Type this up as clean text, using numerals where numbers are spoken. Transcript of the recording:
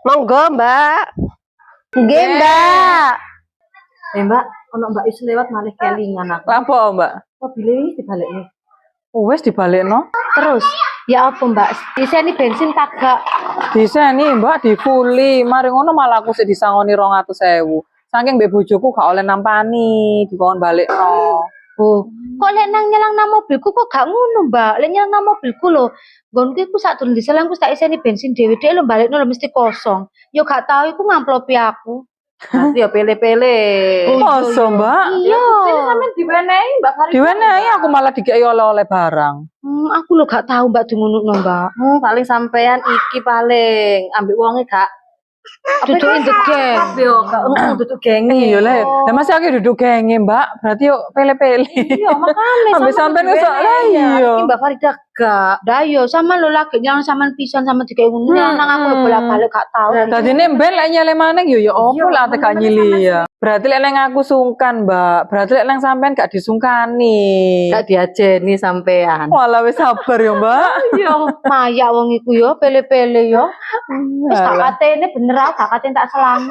Monggo, Mbak. Nggih, Mbak. Mbak, ono Mbak Is lewat malih kelingan aku. Lapo, Mbak? Mobil ini dibalekne. Wes dibalekno. Terus, ya apa Mbak? Diseni bensin kagak. Diseni, Mbak, difuli. Mari ngono malah aku sik disangoni 200.000. Saking mbek bojoku gak oleh nampani, dikon balekno. Oh, kok lek nang nyelang nang mobilku kok gak ngono, Mbak? Lek nyelang nang mobilku lho, nggonku iku sak durung diselang ku tak iseni bensin dhewe-dhewe lho balekno lho mesti kosong. Yo gak tau iku ngamplopi aku. Nanti ya pele-pele. Masa, Mbak? Iya. Ini sampean diwenehi Mbak Farid. Diwenehi aku malah dikei oleh-oleh barang. Aku lho gak tau Mbak dingunukno, Mbak. Paling sampean iki paling ambek wonge gak Dudukin degeng. yo gak duduk genge. Iya lah. Lah masih aku duduk genge, Mbak. Berarti yuk pele-pele. Iya, makane Ambek sampean wis lah iya. Iki Mbak Farida gak. Dah yo sama lo lagi nyelang sampean pisan sama dikek ngono nang aku lho bolak-balik gak tau. Dadine mben lek nyele maneh yo ya opo lah teka nyili ya. Berarti lek nang aku sungkan, Mbak. Berarti lek nang sampean gak disungkani. Gak diajeni sampean. Walah wis sabar ya, Mbak. Yo mayak wong iku yo pele-pele yo. Wis gak katene bener ah, gak katene tak selang.